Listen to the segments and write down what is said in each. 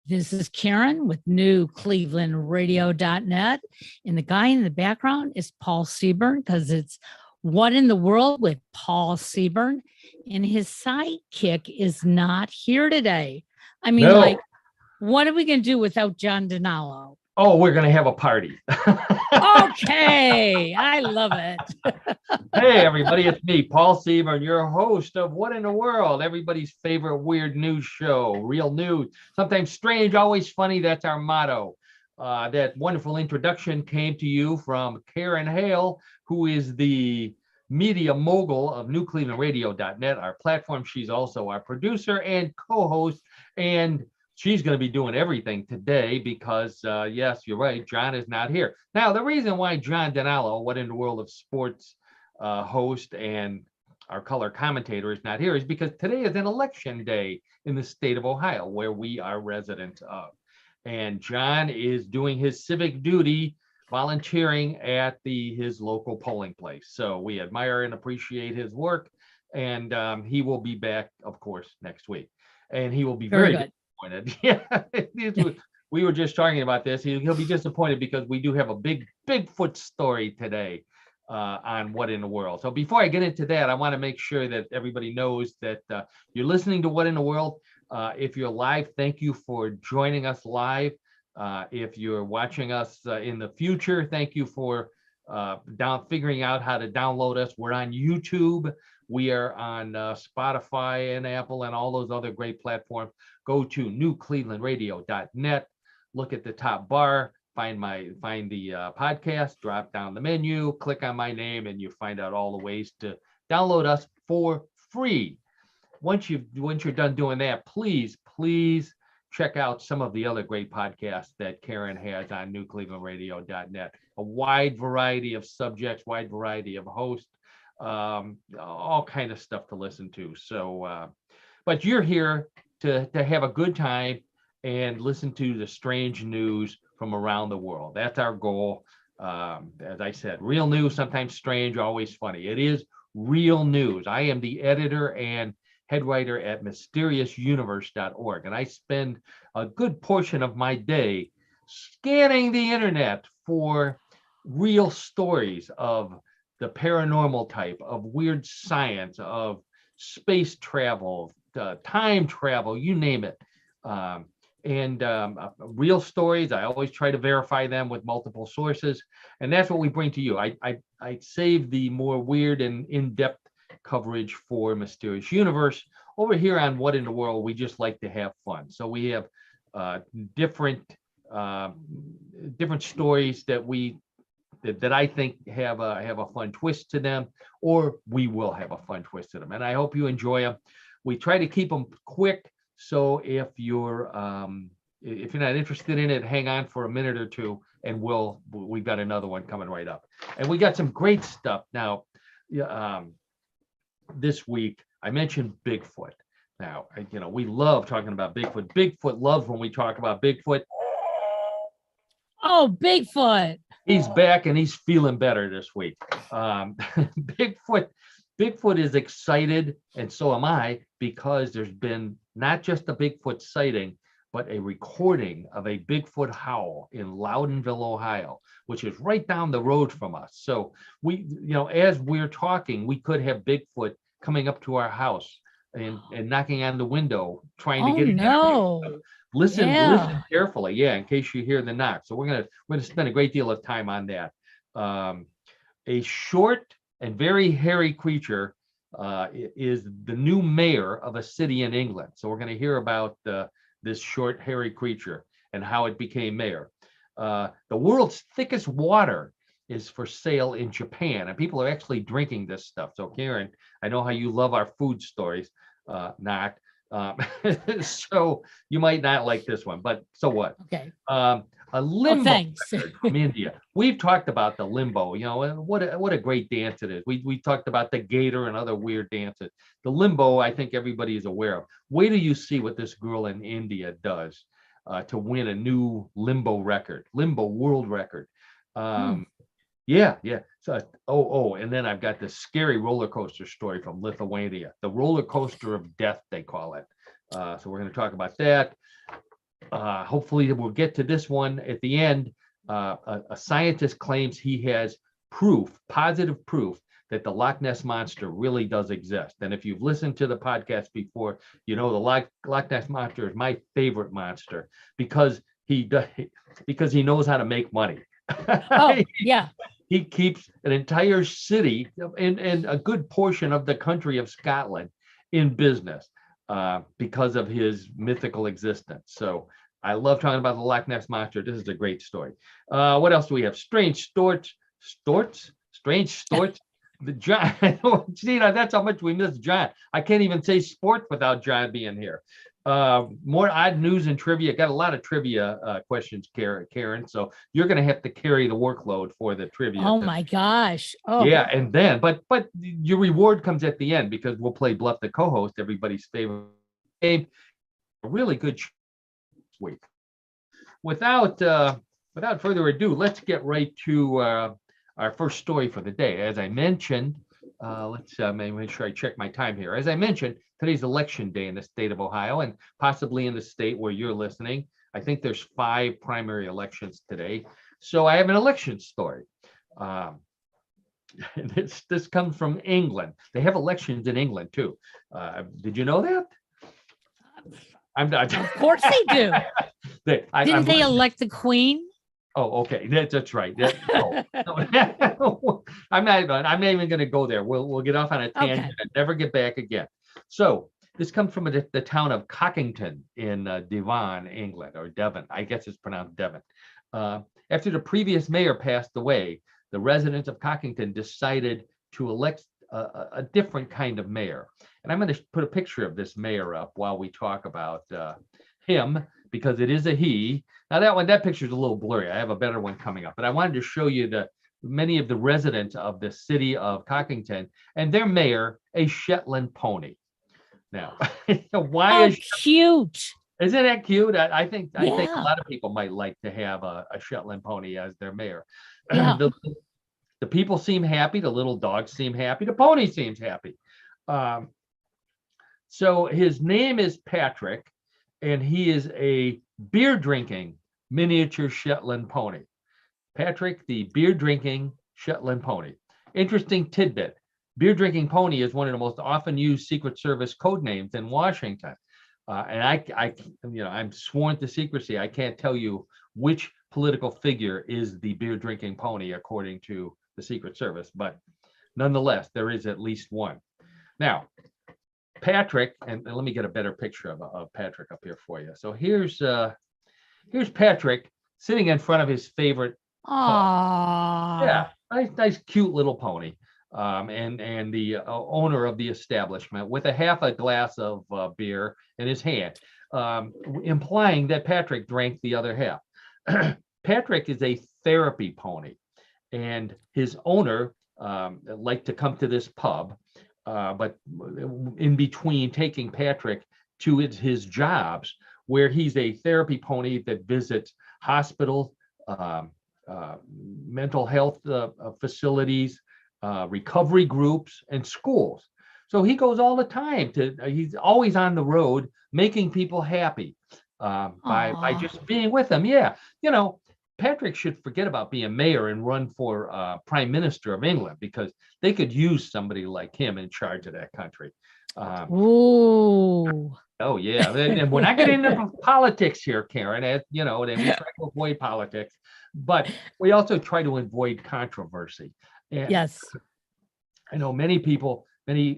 This is Karen with newclevelandradio.net. And the guy in the background is Paul Seaburn, because it's What in the World with Paul Seaburn. And his sidekick is not here today. I mean, like, what are we going to do without John DiNallo? Oh, we're going to have a party. Okay. I love it. Hey, everybody. It's me, Paul Seaburn, your host of What in the World, everybody's favorite weird news show. Real news, sometimes strange, always funny. That's our motto. That wonderful introduction came to you from Karen Hale, who is the media mogul of newclevelandradio.net, our platform. She's also our producer and co-host, and she's going to be doing everything today because, yes, you're right, John is not here. Now, the reason why John DiNallo, What in the World of Sports host and our color commentator, is not here is because today is an election day in the state of Ohio, where we are residents of. And John is doing his civic duty, volunteering at his local polling place. So we admire and appreciate his work. And he will be back, of course, next week. And he will be very good. Yeah, we were just talking about this. He'll be disappointed because we do have a big Bigfoot story today on What in the World. So before I get into that, I want to make sure that everybody knows that you're listening to What in the World. If you're live, thank you for joining us live. If you're watching us in the future, thank you for figuring out how to download us. We're on YouTube. We are on Spotify and Apple and all those other great platforms. Go to newclevelandradio.net. Look at the top bar, find the podcast, drop down the menu, click on my name, and you find out all the ways to download us for free. Once you're done doing that, please check out some of the other great podcasts that Karen has on newclevelandradio.net. A wide variety of subjects, wide variety of hosts. All kind of stuff to listen to. So, but you're here to have a good time and listen to the strange news from around the world. That's our goal. As I said, real news, sometimes strange, always funny. It is real news. I am the editor and head writer at mysteriousuniverse.org, and I spend a good portion of my day scanning the internet for real stories of the paranormal type, of weird science, of space travel, time travel, you name it. Real stories, I always try to verify them with multiple sources. And that's what we bring to you. I save the more weird and in-depth coverage for Mysterious Universe. Over here on What in the World, we just like to have fun. So we have different stories that I think have a fun twist to them, or we will have a fun twist to them. And I hope you enjoy them. We try to keep them quick. So if you're not interested in it, hang on for a minute or two, and we've got another one coming right up. And we got some great stuff. Now, this week, I mentioned Bigfoot. Now, we love talking about Bigfoot. Bigfoot loves when we talk about Bigfoot. Oh, Bigfoot. He's back and he's feeling better this week. Bigfoot is excited, and so am I, because there's been not just a Bigfoot sighting, but a recording of a Bigfoot howl in Loudonville, Ohio, which is right down the road from us. So as we're talking, we could have Bigfoot coming up to our house and knocking on the window, trying to get an interview. So listen carefully, in case you hear the knock. So we're gonna spend a great deal of time on that. A short and very hairy creature is the new mayor of a city in England. So we're going to hear about this short, hairy creature and how it became mayor. The world's thickest water is for sale in Japan, and people are actually drinking this stuff. So Karen, I know how you love our food stories. Not. So you might not like this one, but so what? Okay. A Limbo record from India. We've talked about the Limbo, what a great dance it is. We talked about the gator and other weird dances. The Limbo, I think everybody is aware of. Wait till you see what this girl in India does to win a new Limbo world record. Yeah, yeah. So, and then I've got this scary roller coaster story from Lithuania, the roller coaster of death, they call it. So we're going to talk about that. Hopefully, we'll get to this one at the end. A scientist claims he has positive proof, that the Loch Ness Monster really does exist. And if you've listened to the podcast before, you know the Loch Ness Monster is my favorite monster because he knows how to make money. Oh, yeah. He keeps an entire city and a good portion of the country of Scotland in business because of his mythical existence. So I love talking about the Loch Ness Monster. This is a great story. What else do we have? Strange storts. The John, Gina, that's how much we miss John. I can't even say sports without John being here. More odd news and trivia. Got a lot of trivia questions, Karen. So you're going to have to carry the workload for the trivia. Oh my gosh. Oh yeah, and then but your reward comes at the end because we'll play Bluff the co-host, everybody's favorite game. A really good week. Without further ado, let's get right to our first story for the day. As I mentioned, let's make sure I check my time here. As I mentioned, today's election day in the state of Ohio and possibly in the state where you're listening. I think there's 5 primary elections today. So I have an election story. This comes from England. They have elections in England too. Did you know that? I'm not. Of course they do. Didn't they elect the queen? Oh, okay. That's right. I'm not even going to go there. We'll get off on a tangent and never get back again. So this comes from the town of Cockington in Devon, England, or Devon. I guess it's pronounced Devon. After the previous mayor passed away, the residents of Cockington decided to elect a different kind of mayor. And I'm going to put a picture of this mayor up while we talk about him, because it is a he. Now that picture is a little blurry. I have a better one coming up, but I wanted to show you many of the residents of the city of Cockington and their mayor, a Shetland pony. Now, why is cute? Isn't that cute? I think a lot of people might like to have a Shetland pony as their mayor. Yeah. The people seem happy. The little dogs seem happy. The pony seems happy. So his name is Patrick, and he is a beer drinking miniature Shetland pony. Patrick, the beer drinking Shetland pony. Interesting tidbit. Beer drinking pony is one of the most often used Secret Service code names in Washington. And I'm sworn to secrecy. I can't tell you which political figure is the beer drinking pony according to the Secret Service, but nonetheless, there is at least one. Now, Patrick, and let me get a better picture of Patrick up here for you. So here's Patrick sitting in front of his favorite pug. Yeah, nice, cute little pony. And the owner of the establishment with half a glass of beer in his hand, implying that Patrick drank the other half. Patrick is a therapy pony, and his owner liked to come to this pub, but in between taking Patrick to his jobs, where he's a therapy pony that visits hospitals, mental health facilities, recovery groups, and schools. So he goes all the time he's always on the road making people happy by just being with them. Yeah. Patrick should forget about being mayor and run for prime minister of England, because they could use somebody like him in charge of that country. Ooh. Oh, yeah. And we're not getting into politics here, Karen, then we try to avoid politics, but we also try to avoid controversy. And yes. I know many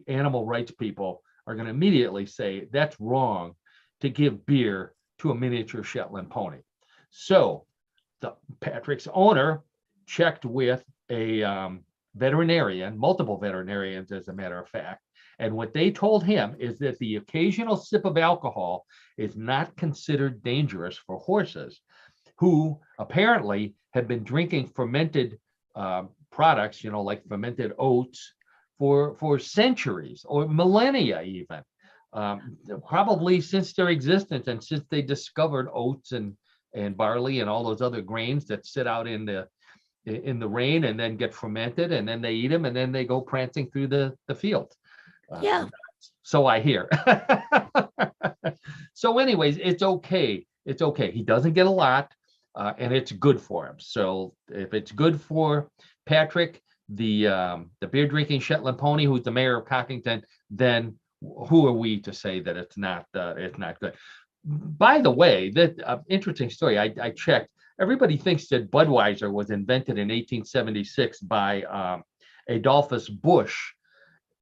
animal rights people are going to immediately say that's wrong to give beer to a miniature Shetland pony. So Patrick's owner checked with a veterinarian, multiple veterinarians, as a matter of fact. And what they told him is that the occasional sip of alcohol is not considered dangerous for horses, who apparently have been drinking fermented products, like fermented oats, for centuries or millennia even, probably since their existence, and since they discovered oats and barley and all those other grains that sit out in in the rain and then get fermented, and then they eat them, and then they go prancing through the field. Yeah. So I hear. So anyways, it's okay. It's okay. He doesn't get a lot, and it's good for him. So if it's good for Patrick, the beer drinking Shetland pony, who's the mayor of Cockington, then who are we to say that it's not good? By the way, that interesting story. I checked. Everybody thinks that Budweiser was invented in 1876 by Adolphus Busch.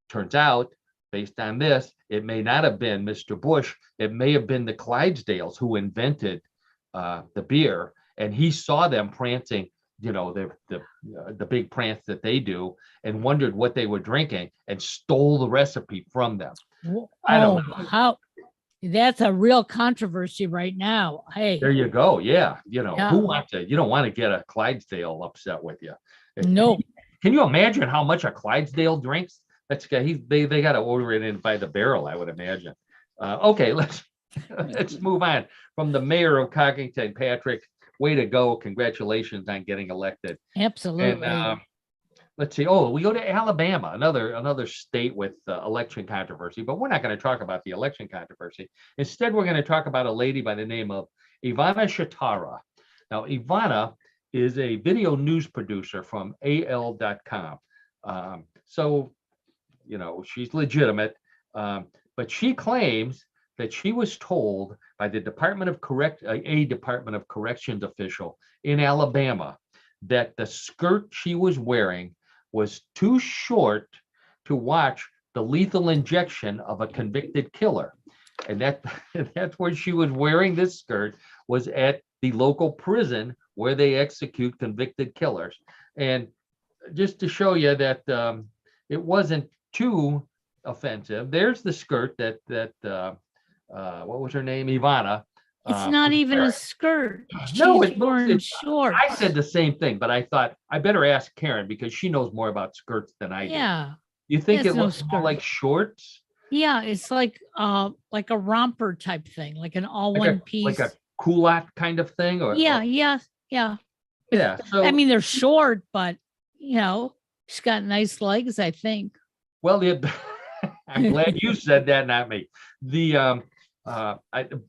Turns out, based on this, it may not have been Mr. Busch. It may have been the Clydesdales who invented the beer, and he saw them prancing, the big prance that they do, and wondered what they were drinking, and stole the recipe from them. I don't know. How? That's a real controversy right now. Hey, there you go. Yeah, who wants to? You don't want to get a Clydesdale upset with you. No. Can you imagine how much a Clydesdale drinks? They got to order it in by the barrel, I would imagine. Okay, let's move on from the mayor of Cockington, Patrick. Way to go! Congratulations on getting elected. Absolutely. And let's see. Oh, we go to Alabama, another state with election controversy. But we're not going to talk about the election controversy. Instead, we're going to talk about a lady by the name of Ivana Shatara. Now, Ivana is a video news producer from AL.com. So, she's legitimate, but she claims that she was told by a Department of Corrections official in Alabama that the skirt she was wearing was too short to watch the lethal injection of a convicted killer. And that's where she was wearing this skirt, was at the local prison where they execute convicted killers. And just to show you that it wasn't too offensive, there's the skirt that what was her name? Ivana. It's not even a skirt. No, She's wearing shorts. I said the same thing, but I thought I better ask Karen because she knows more about skirts than I do. Yeah. You think it looks more like shorts? Yeah, it's like a romper type thing, like an all one piece. Like a culotte kind of thing? Yeah. So, I mean, they're short, but she's got nice legs, I think. Well, I'm glad you said that, not me. The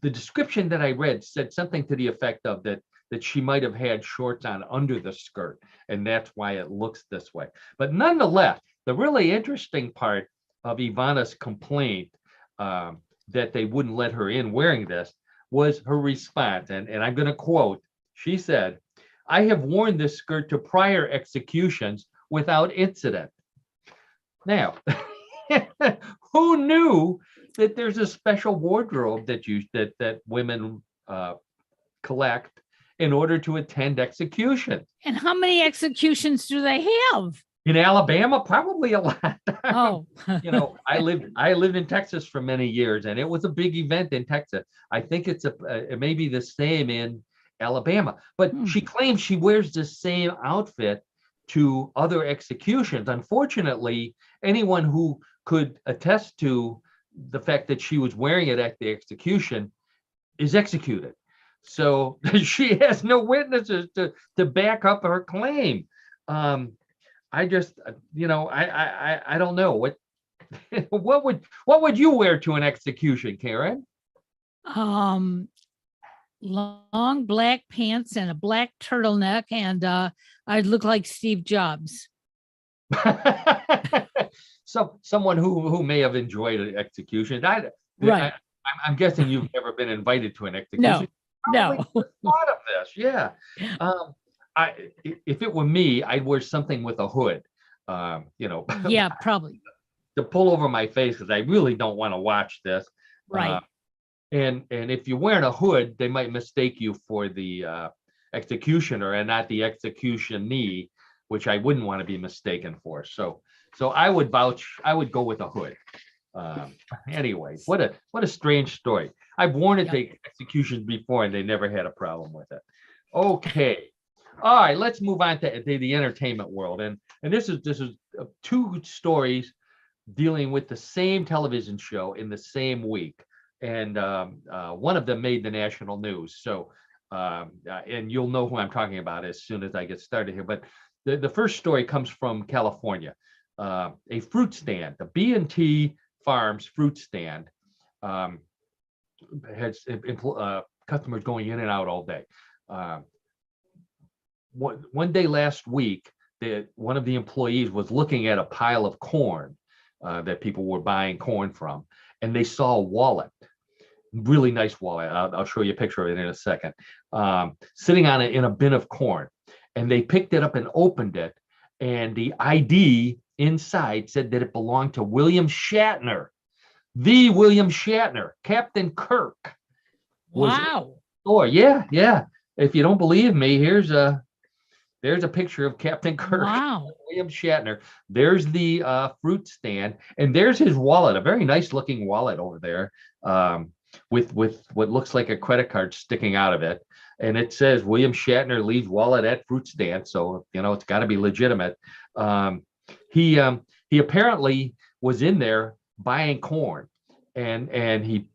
description that I read said something to the effect of that she might have had shorts on under the skirt, and that's why it looks this way. But nonetheless, the really interesting part of Ivana's complaint that they wouldn't let her in wearing this was her response. And I'm going to quote, she said, "I have worn this skirt to prior executions without incident." Now, who knew that there's a special wardrobe that women collect in order to attend execution? And how many executions do they have? In Alabama, probably a lot. Oh, I lived in Texas for many years, and it was a big event in Texas. I think it may be the same in Alabama, but she claims she wears the same outfit to other executions. Unfortunately, anyone who could attest to the fact that she was wearing it at the execution is executed. So she has no witnesses to back up her claim. I just, I don't know what would you wear to an execution, Karen? Long black pants and a black turtleneck, and I'd look like Steve Jobs. So someone who may have enjoyed an execution. Right. I'm guessing you've never been invited to an execution. No. Thought of this, yeah. If it were me, I'd wear something with a hood. Yeah, probably. To pull over my face because I really don't want to watch this. Right. And if you're wearing a hood, they might mistake you for the executioner and not the executionee, which I wouldn't want to be mistaken for. So I would go with a hood. Anyway, what a strange story. I've worn it to executions before, and they never had a problem with it. Okay. All right, let's move on to the entertainment world. And this is two stories dealing with the same television show in the same week. And one of them made the national news. So, and you'll know who I'm talking about as soon as I get started here. But the first story comes from California. A fruit stand, the B&T Farms fruit stand, has customers going in and out all day. One day last week, one of the employees was looking at a pile of corn that people were buying corn from, and they saw a wallet, really nice wallet. I'll show you a picture of it in a second, sitting on it in a bin of corn. And they picked it up and opened it, and the ID inside said that it belonged to William Shatner, the William Shatner, Captain Kirk. Wow. Oh yeah. If you don't believe me, there's a picture of Captain Kirk. Wow. William Shatner. There's the fruit stand, and there's his wallet, a very nice looking wallet over there, with what looks like a credit card sticking out of it. And it says William Shatner leaves wallet at fruit stand. So, it's got to be legitimate. He apparently was in there buying corn, and he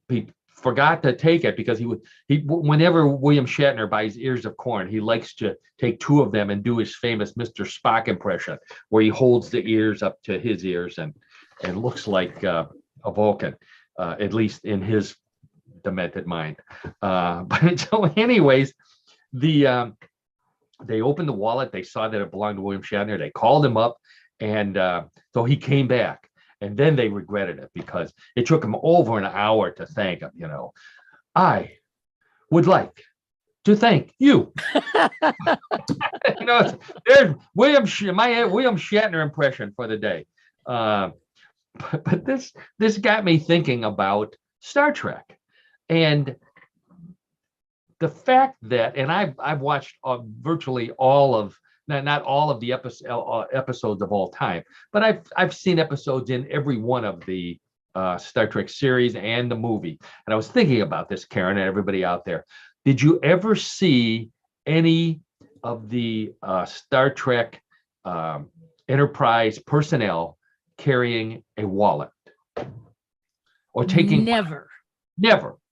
forgot to take it because whenever William Shatner buys ears of corn, he likes to take 2 of them and do his famous Mr. Spock impression, where he holds the ears up to his ears and looks like a Vulcan, at least in his demented mind. But so anyways, they opened the wallet. They saw that it belonged to William Shatner. They called him up, and so he came back. And then they regretted it because it took him over an hour to thank him. I would like to thank you. There's my William Shatner impression for the day. But this got me thinking about Star Trek, and the fact that, and I've watched virtually all of, not all of the episodes of all time, but I've seen episodes in every one of the Star Trek series and the movie. And I was thinking about this, Karen, and everybody out there. Did you ever see any of the Star Trek Enterprise personnel carrying a wallet or taking? Never.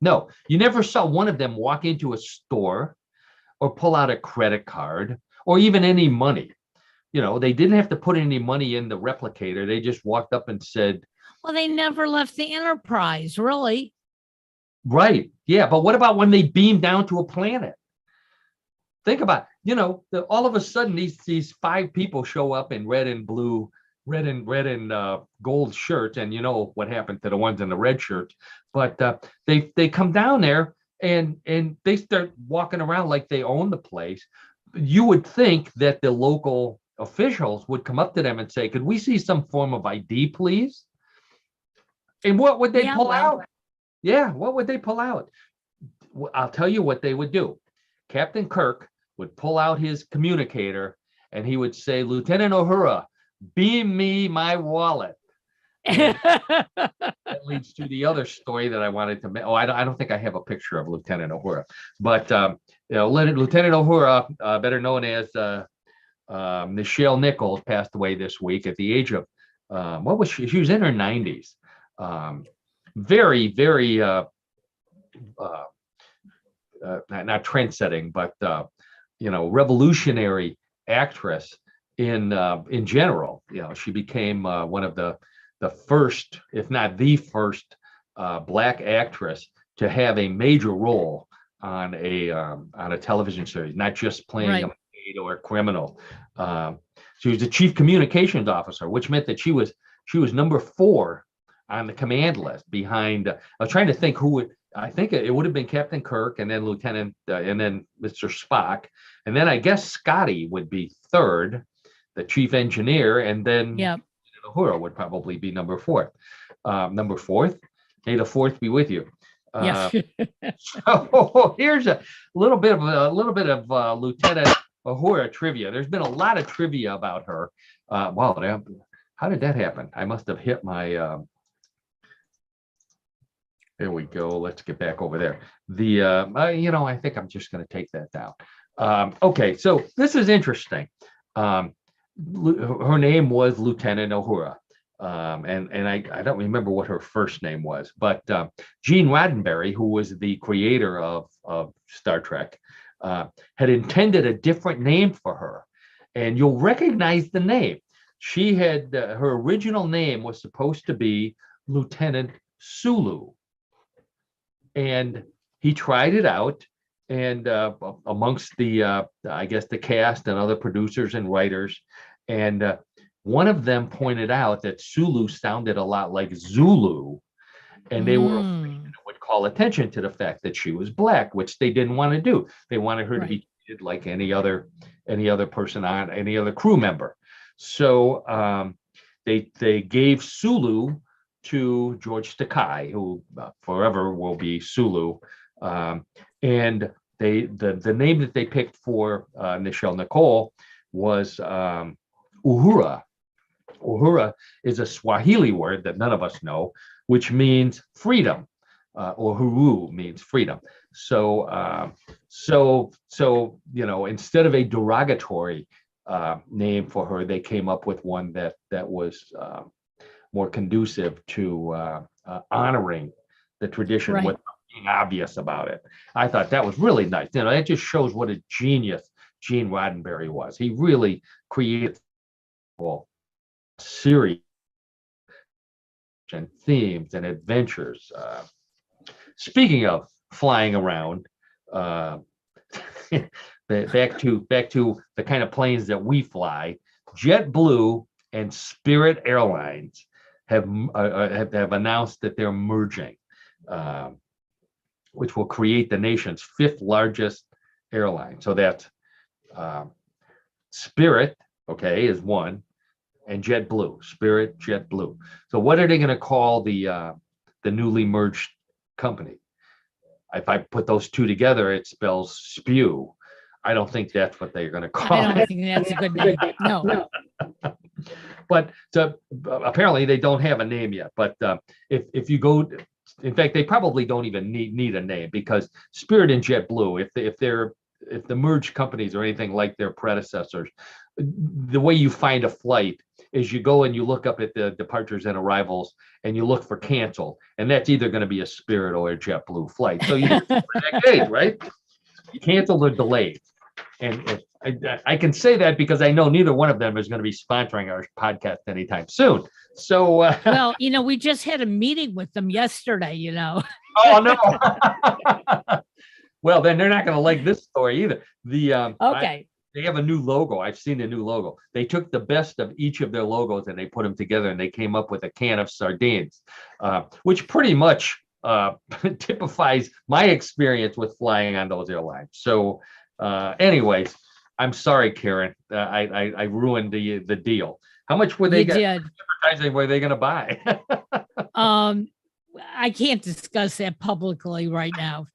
No, you never saw one of them walk into a store or pull out a credit card or even any money. They didn't have to put any money in the replicator. They just walked up and said, well, they never left the Enterprise, really. Right. Yeah. But what about when they beam down to a planet? Think about, all of a sudden these 5 people show up in red and blue, red and gold shirts, and what happened to the ones in the red shirts. But they come down there and they start walking around like they own the place. You would think that the local officials would come up to them and say, could we see some form of ID, please? And what would they pull out? Yeah, what would they pull out? I'll tell you what they would do. Captain Kirk would pull out his communicator and he would say, Lieutenant Uhura, beam me my wallet. That leads to the other story that I wanted to make. I don't think I have a picture of Lieutenant Uhura, but Lieutenant Uhura, better known as Nichelle Nichols, passed away this week at the age of what was she? She was in her 90s. Very, very not trend-setting, but revolutionary actress in general. She became one of the first, if not the first, Black actress to have a major role on a television series, not just playing a maid or a criminal. She was the chief communications officer, which meant that she was number 4 on the command list behind. I was trying to think who would. I think it would have been Captain Kirk, and then Lieutenant, and then Mr. Spock, and then I guess Scotty would be 3rd, the chief engineer, and then Uhura would probably be number 4th. Number 4th, may the 4th be with you. So here's a little bit of Lieutenant Uhura trivia. There's been a lot of trivia about her. Wow, how did that happen? I must have hit my. There we go. Let's get back over there. I think I'm just going to take that down. Okay, so this is interesting. Her name was Lieutenant Uhura, and I don't remember what her first name was, but Gene Roddenberry, who was the creator of Star Trek, had intended a different name for her, and you'll recognize the name. She had her original name was supposed to be Lieutenant Sulu, and he tried it out. And amongst the, I guess, the cast and other producers and writers, and one of them pointed out that Sulu sounded a lot like Zulu, and they were afraid it would call attention to the fact that she was black, which they didn't want to do. They wanted her to be treated like any other person on any other crew member. So they gave Sulu to George Takei, who forever will be Sulu, and the name that they picked for Nichelle Nicole was Uhura. Uhura is a Swahili word that none of us know, which means freedom. Uhuru means freedom. So instead of a derogatory name for her, they came up with one that was more conducive to honoring the tradition without being obvious about it. I thought that was really nice. That just shows what a genius Gene Roddenberry was. He really created a series and themes and adventures. Speaking of flying around, back to the kind of planes that we fly, JetBlue and Spirit Airlines have announced that they're merging, which will create the nation's 5th largest airline. So that's Spirit, is one, and JetBlue, Spirit, JetBlue. So what are they going to call the newly merged company? If I put those two together, it spells spew. I don't think that's what they're going to call it. I don't think that's a good name. No. But apparently they don't have a name yet. But if you go, in fact, they probably don't even need a name, because Spirit and JetBlue, if the merged companies are anything like their predecessors, the way you find a flight is you go and you look up at the departures and arrivals and you look for cancel, and that's either going to be a Spirit or a JetBlue flight. So you that case, right? You canceled or delayed. And I can say that because I know neither one of them is going to be sponsoring our podcast anytime soon. So well, we just had a meeting with them yesterday. Oh no. Well, then they're not going to like this story either. Okay. They have a new logo. I've seen the new logo. They took the best of each of their logos and they put them together, and they came up with a can of sardines, which pretty much typifies my experience with flying on those airlines. So anyways, I'm sorry, Karen. I ruined the deal. How much were they advertising were they going to buy? I can't discuss that publicly right now.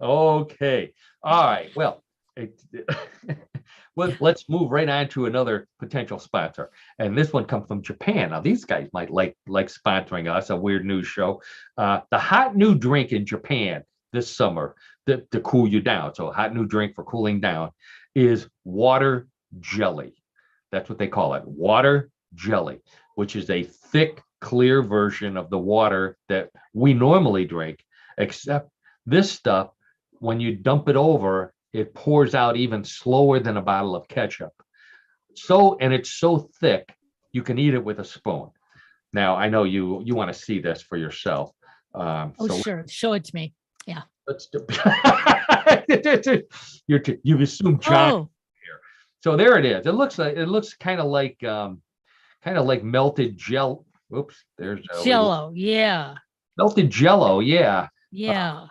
Okay. All right. Well, let's move right on to another potential sponsor. And this one comes from Japan. Now, these guys might like sponsoring us, a weird news show. The hot new drink in Japan this summer to cool you down. So hot new drink for cooling down is water jelly. That's what they call it. Water jelly, which is a thick, clear version of the water that we normally drink, except this stuff, when you dump it over, it pours out even slower than a bottle of ketchup. And it's so thick, you can eat it with a spoon. Now, I know you want to see this for yourself. Sure. Show it to me. Yeah. Let's do You've assumed John here. So there it is. It looks kind of like melted gel. Oops, there's Jello. Yeah. Melted Jello. Yeah. Yeah.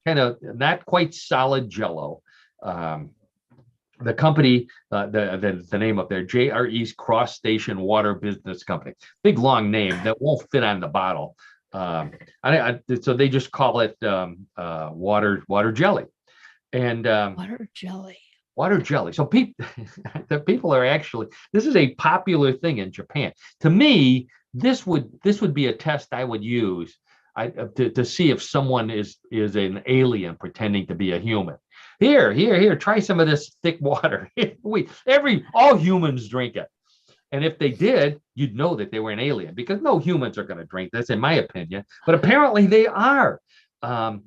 Kind of not quite solid Jello. The company, the name up there, JRE's Cross Station Water Business Company. Big long name that won't fit on the bottle. So they just call it water jelly. And water jelly. So people are actually, this is a popular thing in Japan. To me, this would be a test I would use to see if someone is an alien pretending to be a human. Here, try some of this thick water. All humans drink it. And if they did, you'd know that they were an alien, because no humans are going to drink this, in my opinion. But apparently they are. And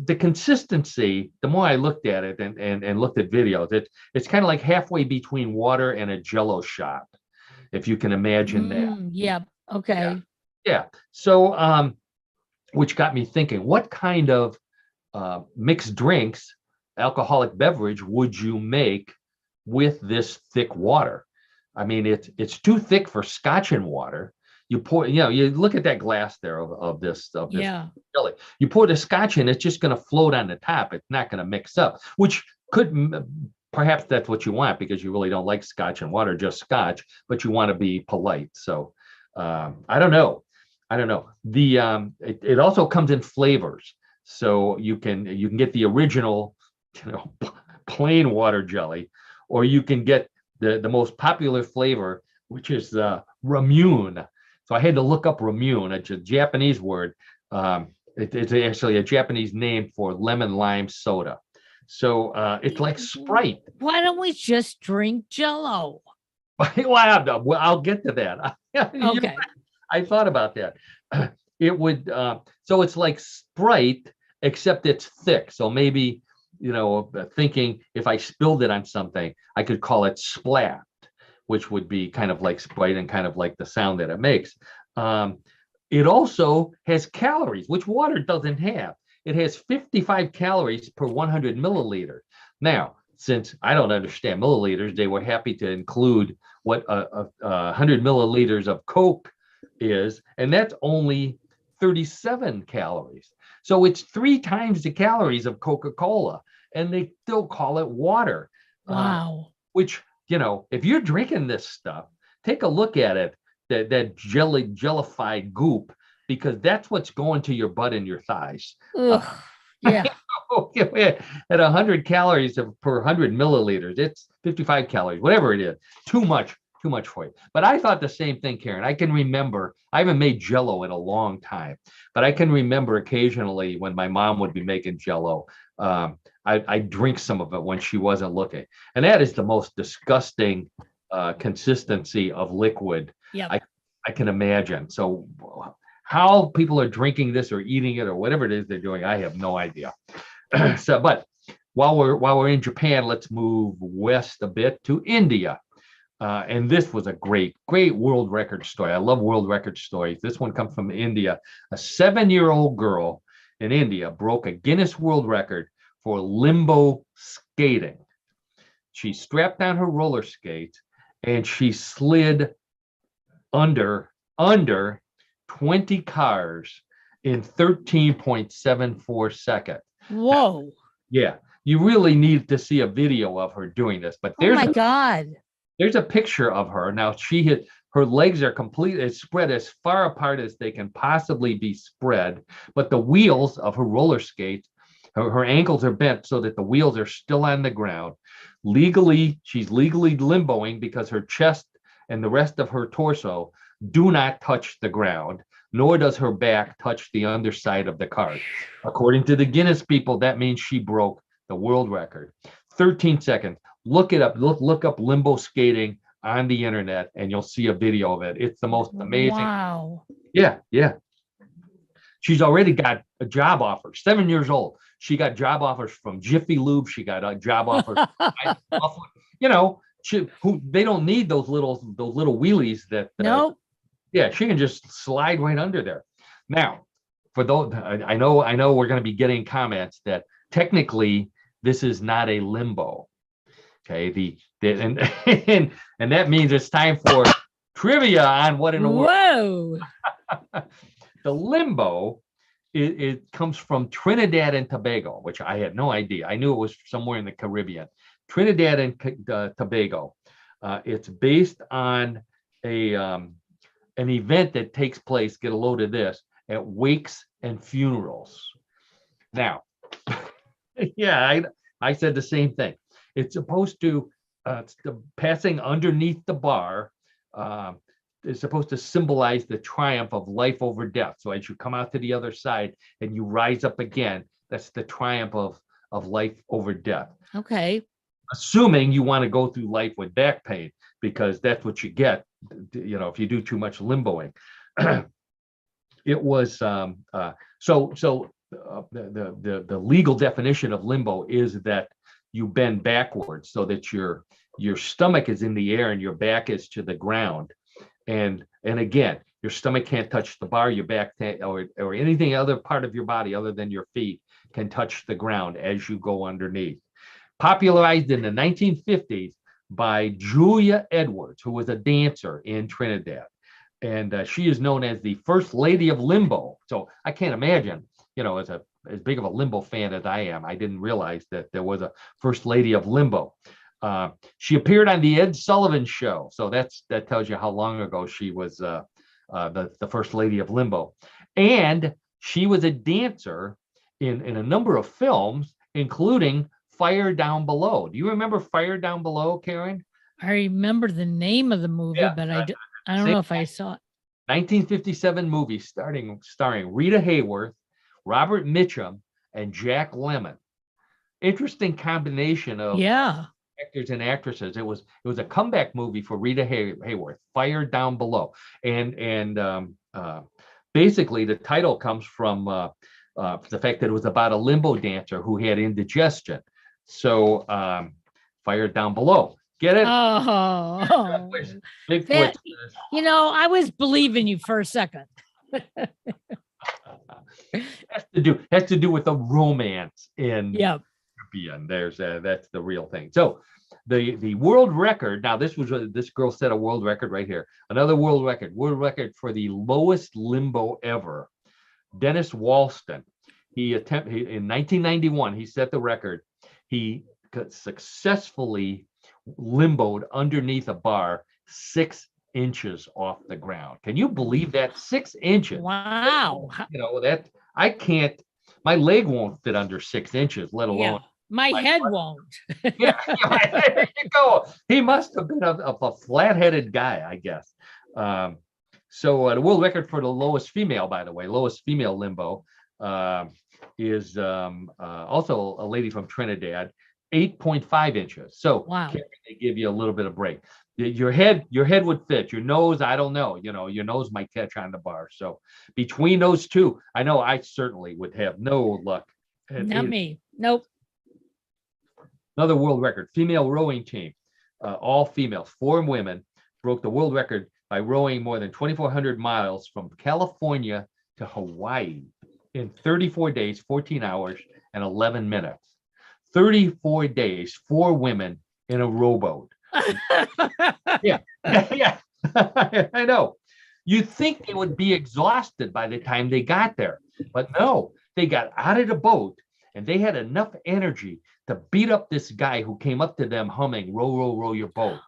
the consistency, the more I looked at it and looked at videos, it's kind of like halfway between water and a Jello shot, if you can imagine that. Yep. Okay. Yeah. So, which got me thinking, what kind of mixed drinks, alcoholic beverage would you make with this thick water? I mean, it's too thick for scotch and water. You pour, you look at that glass there of this jelly. You pour the scotch in, it's just going to float on the top. It's not going to mix up, which could perhaps that's what you want because you really don't like scotch and water, just scotch, but you want to be polite. So I don't know. The it also comes in flavors, so you can get the original, plain water jelly, or you can get the most popular flavor, which is Ramune. So I had to look up Ramune. It's a Japanese word. It's actually a Japanese name for lemon lime soda. So it's like Sprite. Why don't we just drink Jello? Well, I'll get to that. Okay. I thought about that. It would, so it's like Sprite, except it's thick. So maybe, thinking if I spilled it on something, I could call it splat, which would be kind of like Sprite and kind of like the sound that it makes. It also has calories, which water doesn't have. It has 55 calories per 100 milliliters. Now, since I don't understand milliliters, they were happy to include what 100 milliliters of Coke is, and that's only 37 calories. So it's 3 times the calories of Coca-Cola, and they still call it water. Wow. Which, if you're drinking this stuff, take a look at it, that jellified goop, because that's what's going to your butt and your thighs. Yeah. At 100 calories per 100 milliliters, it's 55 calories, whatever it is. Too much for you. But I thought the same thing, Karen. I can remember, I haven't made Jello in a long time, but I can remember occasionally when my mom would be making Jello, I drink some of it when she wasn't looking. And that is the most disgusting consistency of liquid I can imagine. So how people are drinking this or eating it or whatever it is they're doing, I have no idea. So, but while we're in Japan, let's move west a bit to India. And this was a great world record story. I love world record stories. This one comes from India. A 7-year-old girl in India broke a Guinness World Record for limbo skating. She strapped on her roller skates and she slid under 20 cars in 13.74 seconds. Whoa. Yeah, you really need to see a video of her doing this. But oh my God. There's a picture of her. Now her legs are completely spread as far apart as they can possibly be spread, but the wheels of her roller skates, her ankles are bent so that the wheels are still on the ground. She's legally limboing because her chest and the rest of her torso do not touch the ground, nor does her back touch the underside of the cart. According to the Guinness people, that means she broke the world record. 13 seconds. Look it up. Look up limbo skating on the internet, and you'll see a video of it. It's the most amazing. Wow. Yeah. She's already got a job offer. 7 years old. She got job offers from Jiffy Lube. She got a job offer. They don't need those little wheelies that. Nope. Yeah, she can just slide right under there. Now, for those, I know we're going to be getting comments that technically this is not a limbo. Okay, and that means it's time for trivia on what in the world. Whoa. The limbo, it comes from Trinidad and Tobago, which I had no idea. I knew it was somewhere in the Caribbean. Trinidad and Tobago. It's based on an event that takes place, get a load of this, at wakes and funerals. Now, yeah, I said the same thing. It's supposed to, passing underneath the bar is supposed to symbolize the triumph of life over death. So as you come out to the other side and you rise up again, that's the triumph of life over death. Okay. Assuming you want to go through life with back pain, because that's what you get, if you do too much limboing. It was so the legal definition of limbo is that you bend backwards so that your stomach is in the air and your back is to the ground. And again, your stomach can't touch the bar, your back or anything other part of your body other than your feet can touch the ground as you go underneath. Popularized in the 1950s by Julia Edwards, who was a dancer in Trinidad. And she is known as the first lady of limbo. So I can't imagine, as big of a limbo fan as I am, I didn't realize that there was a first lady of limbo. She appeared on the Ed Sullivan Show. So that tells you how long ago she was the first lady of limbo. And she was a dancer in a number of films, including Fire Down Below. Do you remember Fire Down Below, Karen? I remember the name of the movie, Yeah, but I don't know if I saw it. 1957 movie starring Rita Hayworth, Robert Mitchum, and Jack Lemmon. Interesting combination of actors and actresses. It was a comeback movie for Rita Hayworth, Fire Down Below, and basically the title comes from the fact that it was about a limbo dancer who had indigestion. So Fire Down Below. Get it? Oh, Bigfoot. I was believing you for a second. has to do with the romance in Caribbean. That's the real thing. So the world record. Now this girl set a world record right here. Another world record for the lowest limbo ever. Dennis Walston. In 1991 he set the record. He successfully limboed underneath a bar 6 inches off the ground. Can you believe that? 6 inches. Wow. That I can't, my leg won't fit under 6 inches, let alone my head won't. There you go. He must have been a flat-headed guy, I guess. So the world record for the lowest female, by the way, lowest female limbo is also a lady from Trinidad, 8.5 inches. So wow. They give you a little bit of break. Your head would fit. Your nose, I don't know. Your nose might catch on the bar. So between those two, I know I certainly would have no luck. Not me. Nope. Another world record, female rowing team, all females, 4 women, broke the world record by rowing more than 2,400 miles from California to Hawaii in 34 days, 14 hours, and 11 minutes. 34 days, 4 women in a rowboat. Yeah. I know. You'd think they would be exhausted by the time they got there, but no, they got out of the boat and they had enough energy to beat up this guy who came up to them humming, "Row, row, row your boat."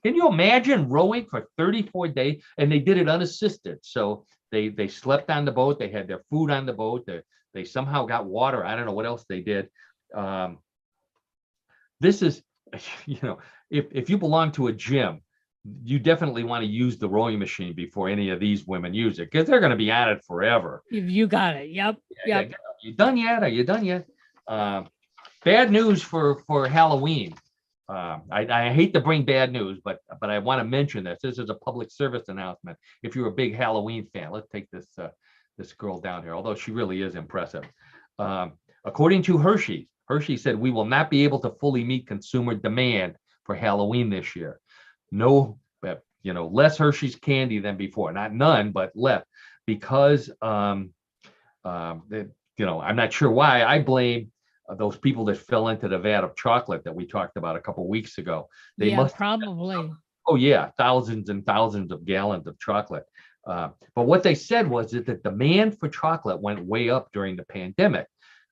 Can you imagine rowing for 34 days? And they did it unassisted. So they slept on the boat. They had their food on the boat. They somehow got water. I don't know what else they did. This is, if you belong to a gym, you definitely want to use the rowing machine before any of these women use it, because they're going to be at it forever. You got it. Yep. You done yet? Are you done yet? Bad news for Halloween. I hate to bring bad news, but I want to mention this. This is a public service announcement. If you're a big Halloween fan, let's take this girl down here, although she really is impressive. According to Hershey said, we will not be able to fully meet consumer demand for Halloween this year. No, less Hershey's candy than before. Not none, but less, because I'm not sure why. I blame those people that fell into the vat of chocolate that we talked about a couple of weeks ago. They must probably. Thousands and thousands of gallons of chocolate. But what they said was that the demand for chocolate went way up during the pandemic.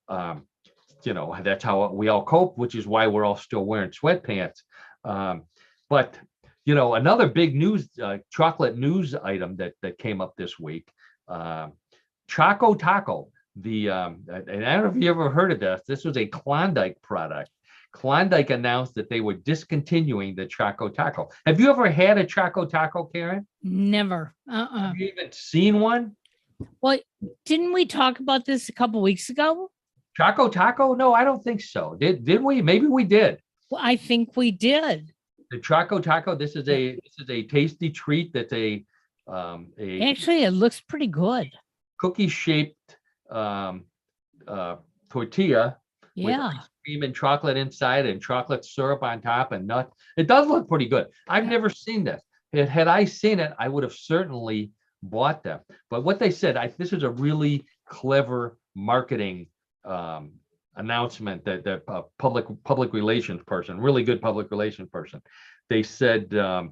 That's how we all cope, which is why we're all still wearing sweatpants. But another big news, chocolate news item that came up this week, Choco Taco. And I don't know if you ever heard of this. This was a Klondike product. Klondike announced that they were discontinuing the Choco Taco. Have you ever had a Choco Taco, Karen? Never. Have you even seen one? Well, didn't we talk about this a couple weeks ago? Choco Taco? No, I don't think so. Did we? Maybe we did. Well, I think we did. The Choco Taco. This is a tasty treat. That's actually, it looks pretty good. cookie-shaped tortilla with Yeah. ice cream and chocolate inside and chocolate syrup on top and nuts. It does look pretty good. I've never seen this. Had I seen it, I would have certainly bought them. But what they said, this is a really clever marketing announcement that the public relations person, really good public relations person. They said the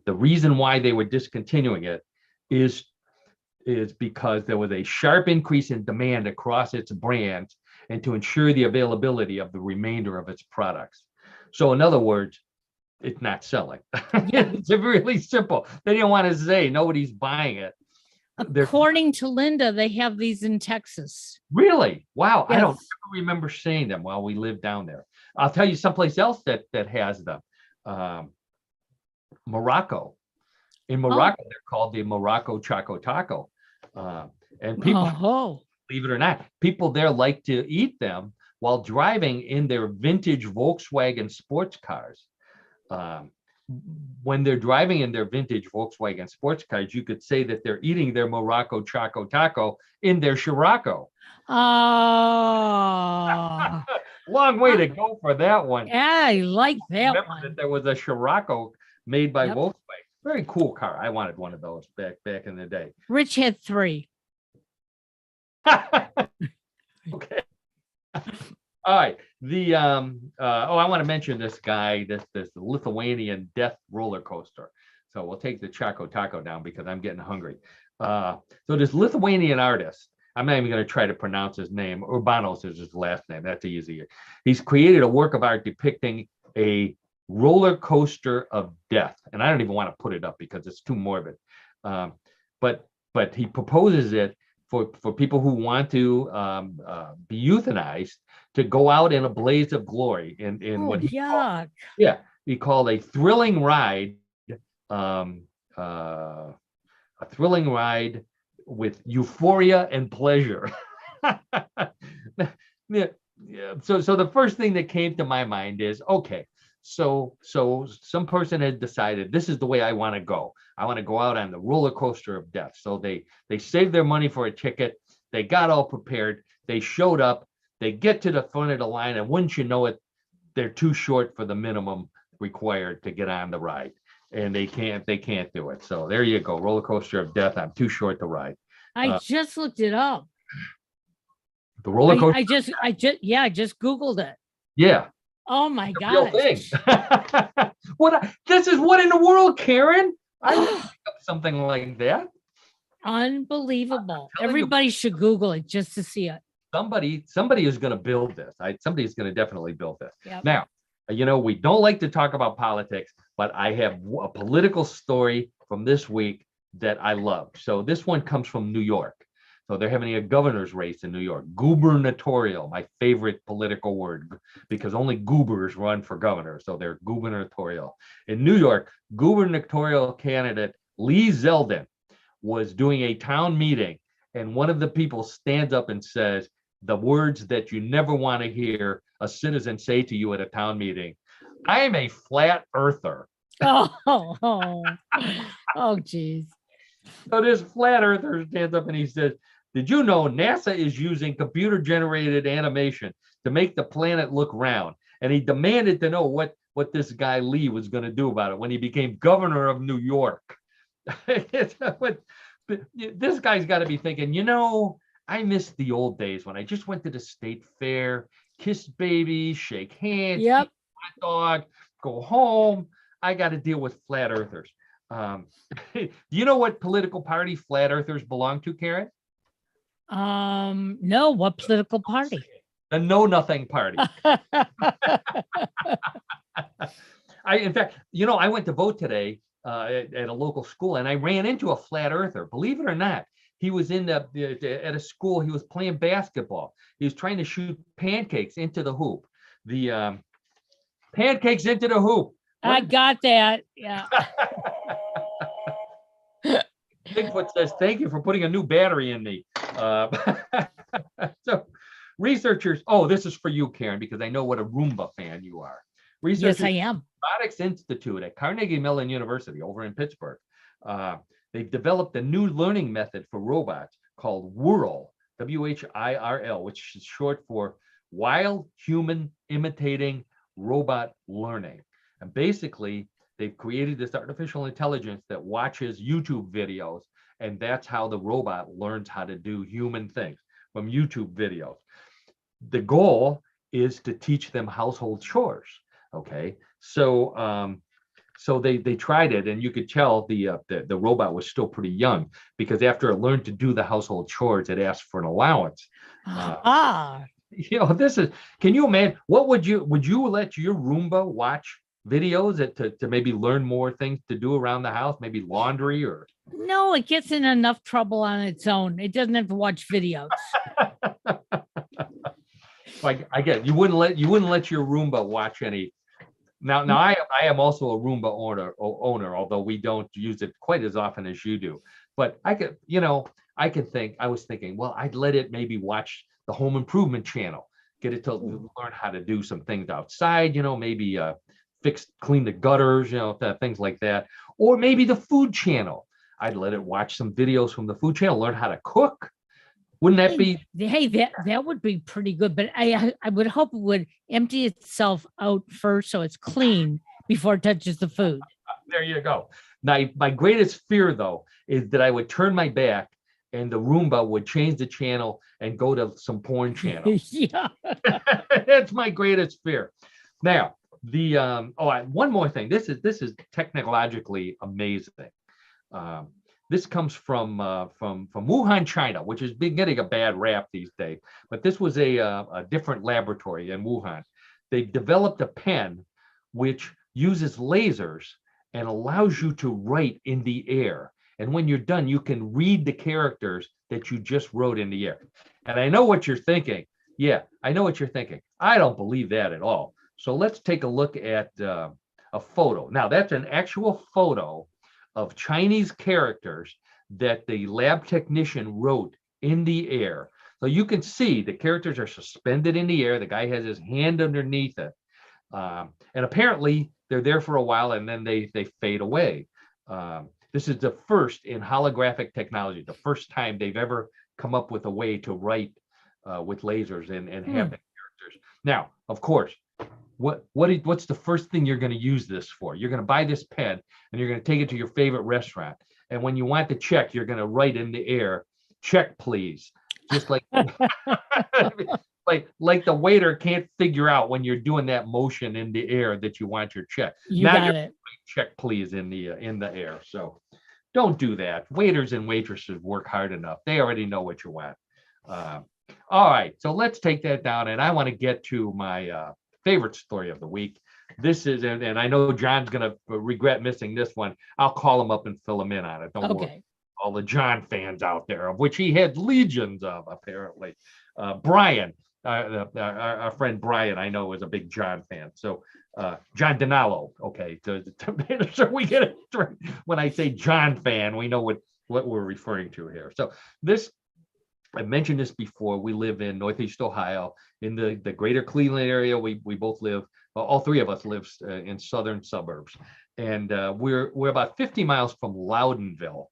reason why they were discontinuing it is because there was a sharp increase in demand across its brands and to ensure the availability of the remainder of its products. So in other words, it's not selling. It's really simple. They didn't want to say nobody's buying it. According to Linda, they have these in Texas. Really? Wow. Yes. I don't ever remember seeing them while we lived down there. I'll tell you someplace else that has them. Morocco. In Morocco, they're called the Morocco Choco Taco. And people, believe it or not, people there like to eat them while driving in their vintage Volkswagen sports cars. When they're driving in their vintage Volkswagen sports cars, you could say that they're eating their Morocco Choco Taco in their Scirocco. Oh, long way to go for that one. Yeah, I like that one. That there was a Scirocco made by Volkswagen. Very cool car. I wanted one of those back in the day. Rich had 3. Okay. All right. I want to mention this guy, this Lithuanian death roller coaster. So we'll take the Choco Taco down because I'm getting hungry. So this Lithuanian artist, I'm not even going to try to pronounce his name. Urbanos is his last name. That's easier. He's created a work of art depicting a roller coaster of death. And I don't even want to put it up because it's too morbid. But he proposes it for people who want to be euthanized to go out in a blaze of glory in what he called a thrilling ride, a thrilling ride with euphoria and pleasure. So the first thing that came to my mind is, okay, so some person had decided this is the way I want to go. I want to go out on the roller coaster of death. So they saved their money for a ticket. They got all prepared. They showed up. They get to the front of the line, and wouldn't you know it, they're too short for the minimum required to get on the ride, and they can't do it. So there you go, roller coaster of death. I'm too short to ride. I just looked it up. The roller coaster. I just Googled it. Yeah. Oh my God. Real thing. This is what in the world, Karen? I would pick up something like that. Unbelievable. Everybody should Google it just to see it. Somebody is going to build this. Somebody is going to definitely build this. Yep. Now, we don't like to talk about politics, but I have a political story from this week that I love. So this one comes from New York. So they're having a governor's race in New York. Gubernatorial, my favorite political word, because only goobers run for governor. So they're gubernatorial. In New York, gubernatorial candidate Lee Zeldin was doing a town meeting, and one of the people stands up and says the words that you never want to hear a citizen say to you at a town meeting. I'm a flat earther. Geez. So this flat earther stands up and he says, did you know NASA is using computer-generated animation to make the planet look round? And he demanded to know what this guy Lee was going to do about it when he became governor of New York. This guy's got to be thinking, I miss the old days when I just went to the state fair, kiss babies, shake hands, eat hot dog, go home. I got to deal with flat earthers. Do you know what political party flat earthers belong to, Karen? No, what political party? The Know Nothing Party. In fact, I went to vote today at a local school, and I ran into a flat earther. Believe it or not, he was at a school. He was playing basketball. He was trying to shoot pancakes into the hoop. The pancakes into the hoop. I got that. Yeah. Bigfoot says, thank you for putting a new battery in me. So researchers, this is for you, Karen, because I know what a Roomba fan you are. Researchers, yes, I am. Robotics Institute at Carnegie Mellon University over in Pittsburgh. They've developed a new learning method for robots called Whirl, WHIRL, which is short for Wild Human Imitating Robot Learning. And basically, they've created this artificial intelligence that watches YouTube videos, and that's how the robot learns how to do human things from YouTube videos. The goal is to teach them household chores. Okay, so they tried it, and you could tell the robot was still pretty young, because after it learned to do the household chores, it asked for an allowance. This is. Can you imagine? What would you let your Roomba watch videos to maybe learn more things to do around the house, maybe laundry or? No, it gets in enough trouble on its own. It doesn't have to watch videos. Like I get, you wouldn't let your Roomba watch any. Now I am also a Roomba owner, although we don't use it quite as often as you do. But I was thinking, well, I'd let it maybe watch the Home Improvement channel, get it to learn how to do some things outside, maybe clean the gutters, things like that. Or maybe the Food Channel. I'd let it watch some videos from the Food Channel, learn how to cook. Wouldn't that be? Hey, that would be pretty good. But I would hope it would empty itself out first, so it's clean before it touches the food. There you go. Now, my greatest fear, though, is that I would turn my back and the Roomba would change the channel and go to some porn channel. Yeah. That's my greatest fear. Now, one more thing. This is technologically amazing. This comes from Wuhan, China, which has been getting a bad rap these days. But this was a different laboratory in Wuhan. They developed a pen which uses lasers and allows you to write in the air. And when you're done, you can read the characters that you just wrote in the air. And I know what you're thinking. Yeah, I know what you're thinking. I don't believe that at all. So let's take a look at a photo. Now, that's an actual photo of Chinese characters that the lab technician wrote in the air. So you can see the characters are suspended in the air. The guy has his hand underneath it. And apparently they're there for a while and then they fade away. This is the first in holographic technology, the first time they've ever come up with a way to write with lasers and have the characters. Now, of course, what's the first thing you're going to use this for? You're going to buy this pen and you're going to take it to your favorite restaurant. And when you want the check, you're going to write in the air, "Check, please." Just like like the waiter can't figure out when you're doing that motion in the air that you want your check. You got it. "Check, please" in the air. So don't do that. Waiters and waitresses work hard enough. They already know what you want. All right, so let's take that down, and I want to get to my favorite story of the week. This is, and I know John's going to regret missing this one. I'll call him up and fill him in on it. Don't worry. All the John fans out there, of which he had legions of, apparently. Brian, our friend Brian, I know is a big John fan. So John DiNallo, okay, so we get it straight. When I say John fan, we know what we're referring to here. So this, I mentioned this before. We live in Northeast Ohio, in the greater Cleveland area. We both live, well, all three of us live in southern suburbs. And we're about 50 miles from Loudonville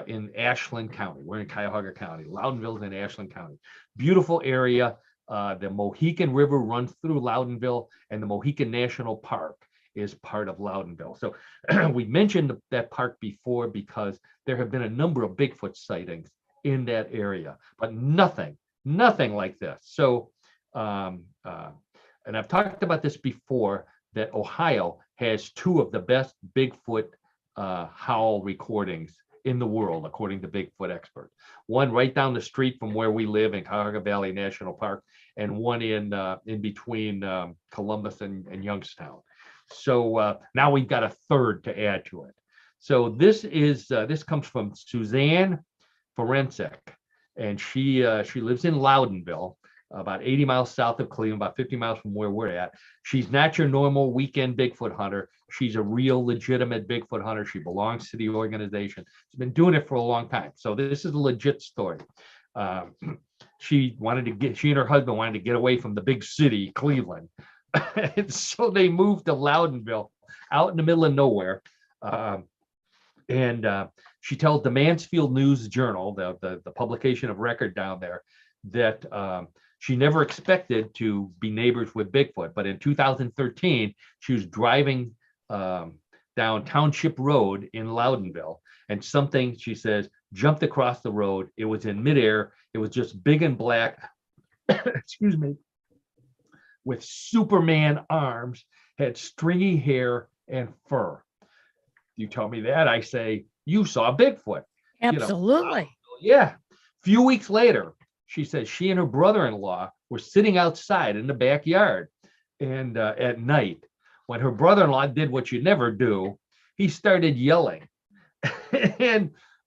in Ashland County. We're in Cuyahoga County. Loudonville's in Ashland County. Beautiful area. The Mohican River runs through Loudonville, and the Mohican National Park is part of Loudonville. So we mentioned that park before because there have been a number of Bigfoot sightings in that area, but nothing like this. So, and I've talked about this before, that Ohio has two of the best Bigfoot howl recordings in the world, according to Bigfoot experts. One right down the street from where we live in Cuyahoga Valley National Park, and one in between Columbus and Youngstown. So now we've got a third to add to it. So this comes from Suzanne Forensic, and she lives in Loudonville, about 80 miles south of Cleveland, about 50 miles from where we're at. She's not your normal weekend Bigfoot hunter. She's a real legitimate Bigfoot hunter. She belongs to the organization. She's been doing it for a long time. So this is a legit story. She and her husband wanted to get away from the big city, Cleveland. And so they moved to Loudonville, out in the middle of nowhere. And she tells the Mansfield News Journal, the publication of record down there, that she never expected to be neighbors with Bigfoot. But in 2013, she was driving down Township Road in Loudonville, and something, she says, jumped across the road. It was in midair. It was just big and black, excuse me, with Superman arms, had stringy hair and fur. You tell me that, I say, you saw Bigfoot. Absolutely. Yeah. A few weeks later, she says she and her brother-in-law were sitting outside in the backyard, and at night, when her brother-in-law did what you never do, he started yelling.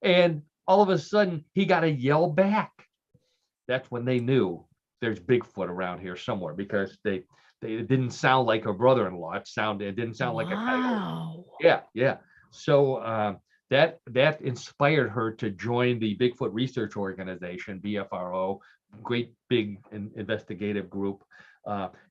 and all of a sudden, he got a yell back. That's when they knew there's Bigfoot around here somewhere, because it didn't sound like her brother-in-law. It didn't sound like a coyote. Yeah. So that inspired her to join the Bigfoot Research Organization, BFRO, great big investigative group.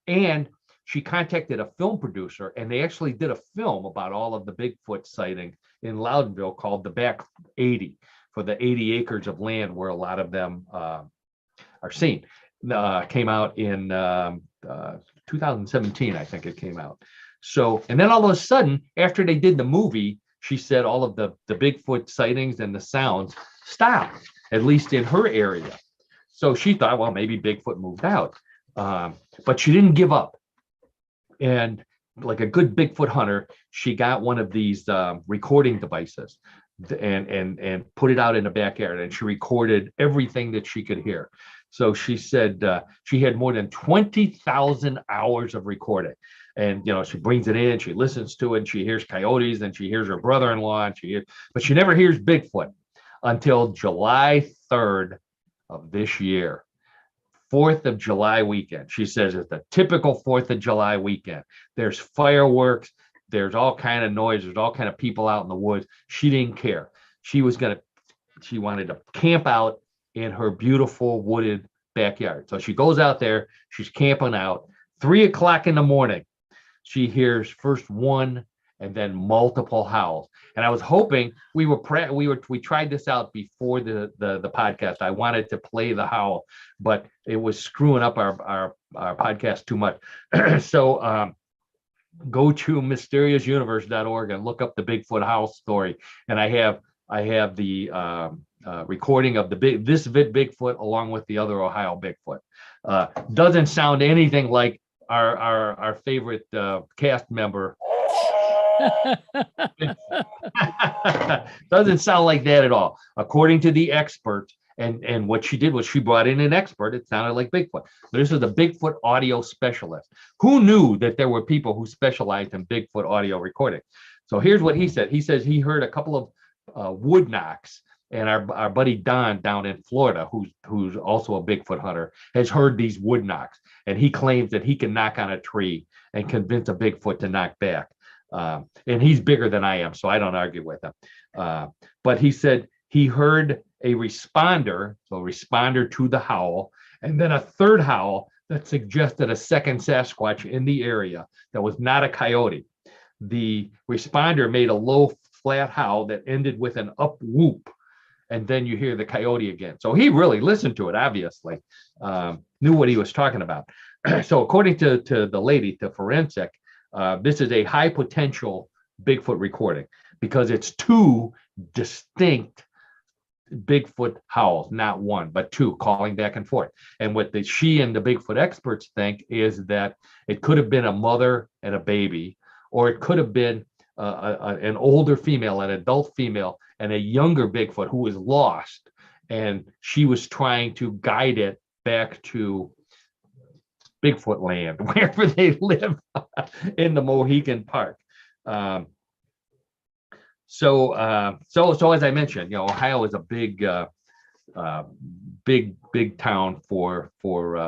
And she contacted a film producer, and they actually did a film about all of the Bigfoot sightings in Loudonville called The Back 80, for the 80 acres of land where a lot of them are seen. Came out in 2017, I think it came out. So, and then all of a sudden, after they did the movie, she said all of the Bigfoot sightings and the sounds stopped, at least in her area. So she thought, well, maybe Bigfoot moved out. But she didn't give up. And like a good Bigfoot hunter, she got one of these recording devices and put it out in the backyard, and she recorded everything that she could hear. So she said she had more than 20,000 hours of recording. And, she brings it in, she listens to it, and she hears coyotes, and she hears her brother-in-law, but she never hears Bigfoot until July 3rd of this year. 4th of July weekend. She says it's a typical 4th of July weekend. There's fireworks, there's all kind of noise, there's all kind of people out in the woods. She didn't care. She wanted to camp out in her beautiful wooded backyard. So she goes out there, she's camping out. 3:00 in the morning, she hears first one and then multiple howls. And I was hoping we tried this out before the podcast. I wanted to play the howl, but it was screwing up our podcast too much. So go to mysteriousuniverse.org and look up the Bigfoot howl story. And I have the recording of this Bigfoot along with the other Ohio Bigfoot. Doesn't sound anything like our favorite cast member. Doesn't sound like that at all, according to the experts. And what she did was she brought in an expert. It sounded like Bigfoot. This is a Bigfoot audio specialist. Who knew that there were people who specialized in Bigfoot audio recording? So here's what he said. He says he heard a couple of wood knocks, and our buddy Don down in Florida, who's also a Bigfoot hunter, has heard these wood knocks, and he claims that he can knock on a tree and convince a Bigfoot to knock back. And he's bigger than I am, so I don't argue with him. But he said he heard a responder to the howl, and then a third howl that suggested a second Sasquatch in the area that was not a coyote. The responder made a low, flat howl that ended with an up whoop, and then you hear the coyote again. So he really listened to it, obviously, knew what he was talking about. So according to the lady, to Forensic, this is a high potential Bigfoot recording because it's two distinct Bigfoot howls, not one, but two, calling back and forth. And what she and the Bigfoot experts think is that it could have been a mother and a baby, or it could have been an older female, an adult female, and a younger Bigfoot who was lost, and she was trying to guide it back to Bigfoot land, wherever they live in the Mohican Park. So as I mentioned, Ohio is a big town for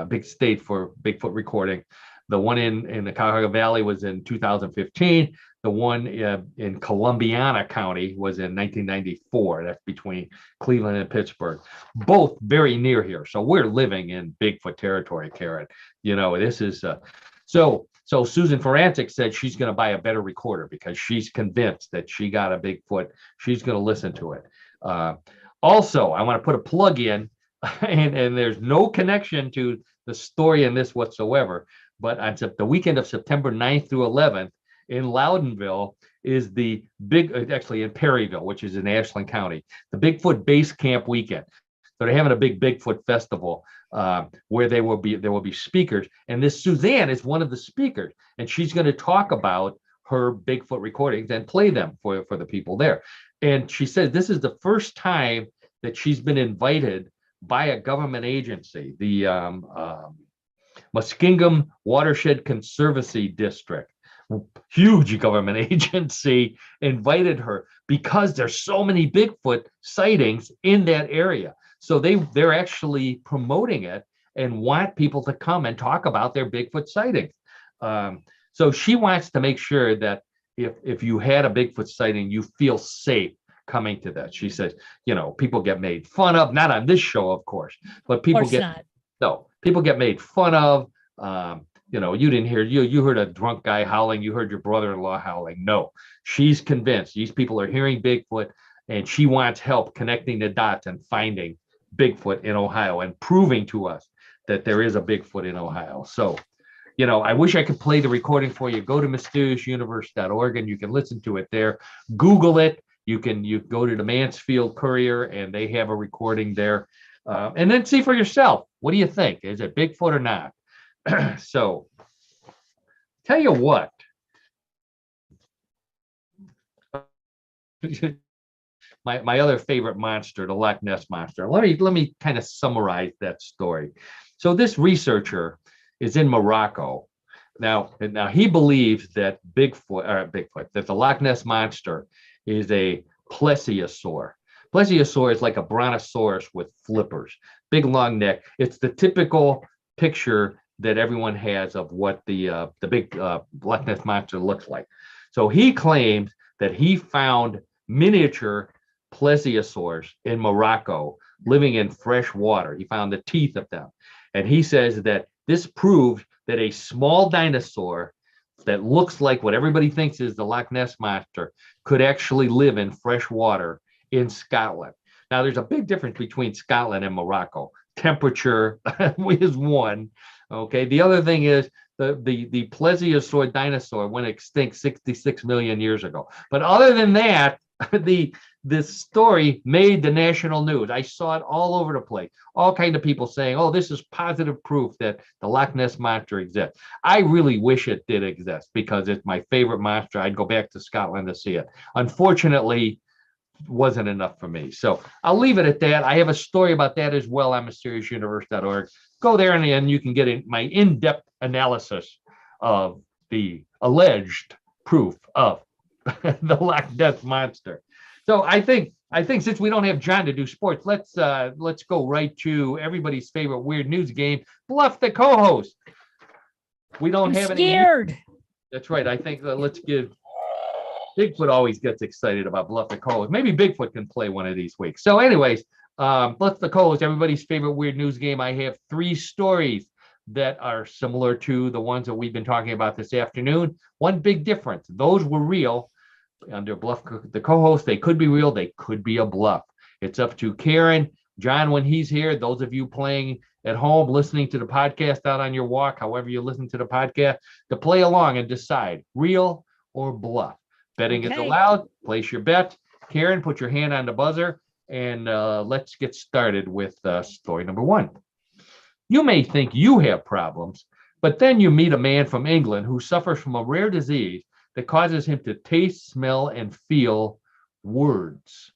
big state for Bigfoot recording. The one in the Cuyahoga Valley was in 2015. The one in Columbiana County was in 1994. That's between Cleveland and Pittsburgh, both very near here. So we're living in Bigfoot territory, Karen. This is So Susan Forensic said she's going to buy a better recorder because she's convinced that she got a Bigfoot. She's going to listen to it. Also, I want to put a plug in, and there's no connection to the story in this whatsoever, but on the weekend of September 9th through 11th in Loudonville is the actually in Perryville, which is in Ashland County, the Bigfoot Base Camp weekend. So they're having a big Bigfoot festival where there will be speakers, and this Suzanne is one of the speakers, and she's going to talk about her Bigfoot recordings and play them for the people there. And she says this is the first time that she's been invited by a government agency, the Muskingum Watershed Conservancy District, huge government agency, invited her because there's so many Bigfoot sightings in that area. So they're actually promoting it and want people to come and talk about their Bigfoot sightings. So she wants to make sure that if you had a Bigfoot sighting, you feel safe coming to that. She says, people get made fun of, not on this show, of course, but people get made fun of. You didn't hear, you heard a drunk guy howling, you heard your brother-in-law howling. No, she's convinced these people are hearing Bigfoot, and she wants help connecting the dots and finding Bigfoot in Ohio and proving to us that there is a Bigfoot in Ohio. So, I wish I could play the recording for you. Go to mysteriousuniverse.org and you can listen to it there. Google it. You go to the Mansfield Courier and they have a recording there. And then see for yourself. What do you think? Is it Bigfoot or not? So, tell you what. My other favorite monster, the Loch Ness monster. Let me kind of summarize that story. So this researcher is in Morocco. Now he believes that that the Loch Ness monster is a plesiosaur. Plesiosaur is like a brontosaurus with flippers, big long neck. It's the typical picture that everyone has of what the big Loch Ness monster looks like. So he claims that he found miniature plesiosaurs in Morocco living in fresh water. He found the teeth of them. And he says that this proves that a small dinosaur that looks like what everybody thinks is the Loch Ness monster could actually live in fresh water in Scotland. Now, there's a big difference between Scotland and Morocco. Temperature is one. Okay. The other thing is the plesiosaur dinosaur went extinct 66 million years ago. But other than that, this story made the national news. I saw it all over the place. All kinds of people saying, "Oh, this is positive proof that the Loch Ness monster exists." I really wish it did exist because it's my favorite monster. I'd go back to Scotland to see it. Unfortunately, wasn't enough for me. So I'll leave it at that. I have a story about that as well on mysteriousuniverse.org. Go there and you can get my in-depth analysis of the alleged proof of the Loch Ness monster. So I think since we don't have John to do sports, let's go right to everybody's favorite weird news game, Bluff the co-host. We don't have any. Scared. That's right. I think let's give Bigfoot always gets excited about Bluff the co-host. Maybe Bigfoot can play one of these weeks. So anyways, Bluff the co-host, everybody's favorite weird news game. I have 3 stories that are similar to the ones that we've been talking about this afternoon. One big difference. Those were real. Under Bluff the co-host, they could be real, they could be a bluff. It's up to Karen, John when he's here, those of you playing at home, listening to the podcast out on your walk, however you listen to the podcast, to play along and decide real or bluff. Betting is allowed. Place your bet. Karen, put your hand on the buzzer and let's get started with story number 1. You may think you have problems, but then you meet a man from England who suffers from a rare disease that causes him to taste, smell, and feel words.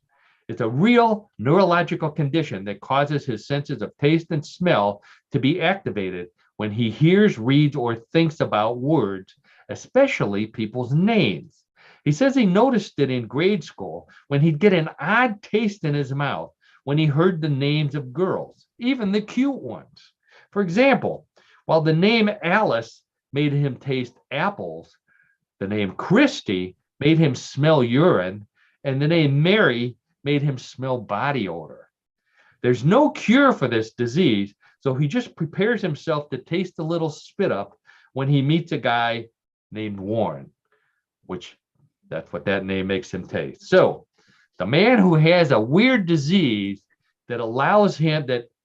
It's a real neurological condition that causes his senses of taste and smell to be activated when he hears, reads, or thinks about words, especially people's names. He says he noticed it in grade school when he'd get an odd taste in his mouth when he heard the names of girls, even the cute ones. For example, while the name Alice made him taste apples, the name Christy made him smell urine, and the name Mary made him smell body odor. There's no cure for this disease, so he just prepares himself to taste a little spit up when he meets a guy named Warren, which that's what that name makes him taste. So the man who has a weird disease that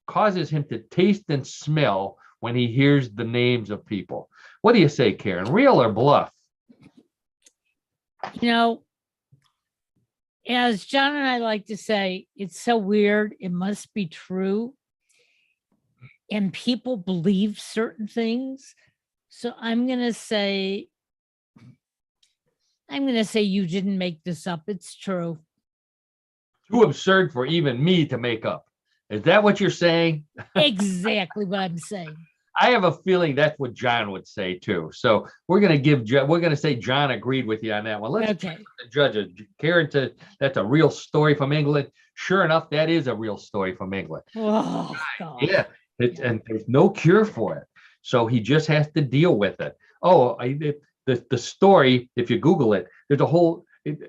causes him to taste and smell when he hears the names of people. What do you say, Karen? Real or bluff? You know, as John and I like to say, it's so weird. It must be true. And people believe certain things. So I'm going to say you didn't make this up. It's true. Too absurd for even me to make up. Is that what you're saying? Exactly what I'm saying. I have a feeling that's what John would say too. So we're going to say John agreed with you on that one. Let's check with the judges. Karen said that's a real story from England. Sure enough, that is a real story from England. Oh, God. Yeah. And there's no cure for it. So he just has to deal with it. The story, if you Google it,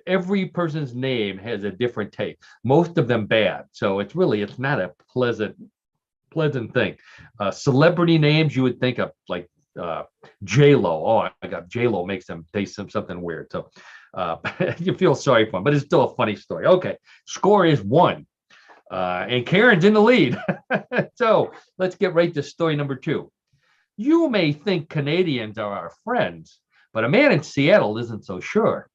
every person's name has a different take. Most of them bad. So it's not a pleasant thing. Celebrity names you would think of like J-Lo. Oh, I got J-Lo makes them taste something weird. So you feel sorry for him, but it's still a funny story. Okay, score is 1. And Karen's in the lead. So let's get right to story number 2. You may think Canadians are our friends, but a man in Seattle isn't so sure.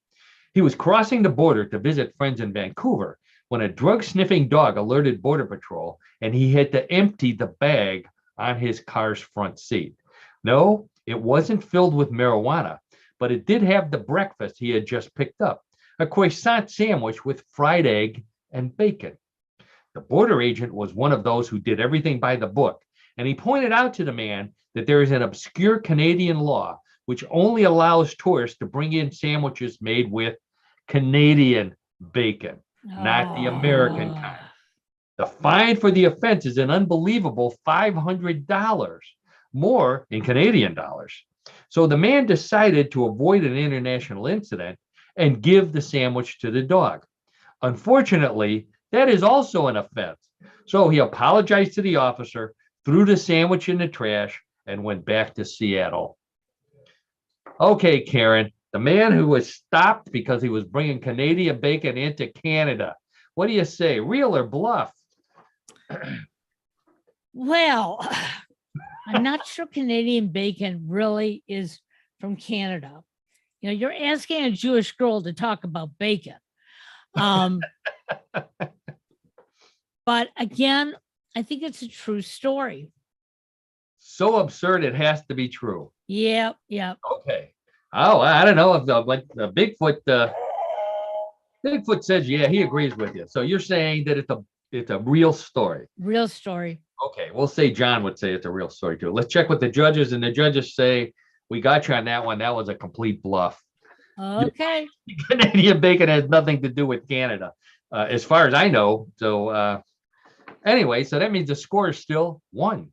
He was crossing the border to visit friends in Vancouver when a drug-sniffing dog alerted Border Patrol, and he had to empty the bag on his car's front seat. No, it wasn't filled with marijuana, but it did have the breakfast he had just picked up, a croissant sandwich with fried egg and bacon. The border agent was one of those who did everything by the book, and he pointed out to the man that there is an obscure Canadian law which only allows tourists to bring in sandwiches made with Canadian bacon, not the American kind. The fine for the offense is an unbelievable $500, more in Canadian dollars. So the man decided to avoid an international incident and give the sandwich to the dog. Unfortunately, that is also an offense. So he apologized to the officer, threw the sandwich in the trash, and went back to Seattle. Okay, Karen, the man who was stopped because he was bringing Canadian bacon into Canada. What do you say, real or bluff? Well, I'm not sure Canadian bacon really is from Canada. You know, you're asking a Jewish girl to talk about bacon. But again, I think it's a true story. So absurd, it has to be true. Yeah. Okay. Oh, I don't know if the Bigfoot says, yeah, he agrees with you. So you're saying that it's a real story. Real story. Okay, we'll say John would say it's a real story too. Let's check with the judges, and the judges say we got you on that one. That was a complete bluff. Okay. Canadian bacon has nothing to do with Canada, as far as I know. So anyway, so that means the score is still 1.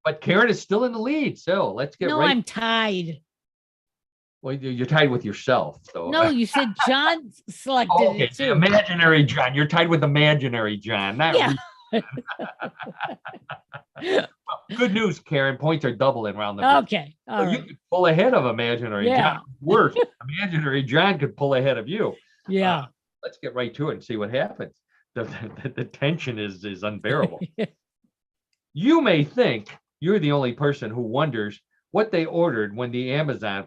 But Karen is still in the lead. So let's get right. I'm tied. Well, you're tied with yourself. So no, you said John selected it too. Imaginary John. You're tied with imaginary John. Not well, good news, Karen. Points are doubling around the board. Okay. All right. You could pull ahead of imaginary John. Worse, imaginary John could pull ahead of you. Yeah. Let's get right to it and see what happens. The tension is unbearable. You may think you're the only person who wonders what they ordered when the Amazon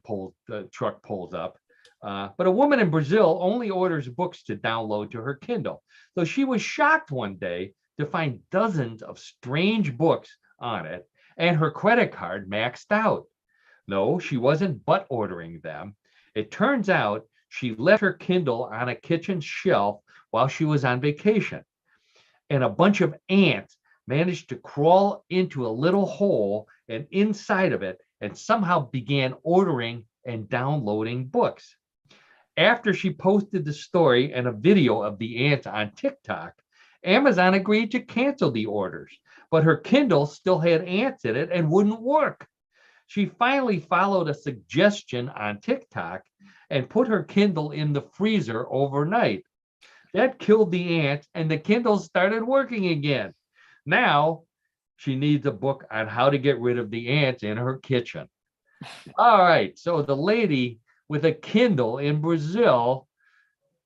truck pulls up. But a woman in Brazil only orders books to download to her Kindle. So she was shocked one day to find dozens of strange books on it and her credit card maxed out. No, she wasn't butt ordering them. It turns out she left her Kindle on a kitchen shelf while she was on vacation. And a bunch of ants managed to crawl into a little hole and inside of it and somehow began ordering and downloading books. After she posted the story and a video of the ants on TikTok, Amazon agreed to cancel the orders, but her Kindle still had ants in it and wouldn't work. She finally followed a suggestion on TikTok and put her Kindle in the freezer overnight. That killed the ants and the Kindle started working again. Now she needs a book on how to get rid of the ants in her kitchen. All right. So the lady with a Kindle in Brazil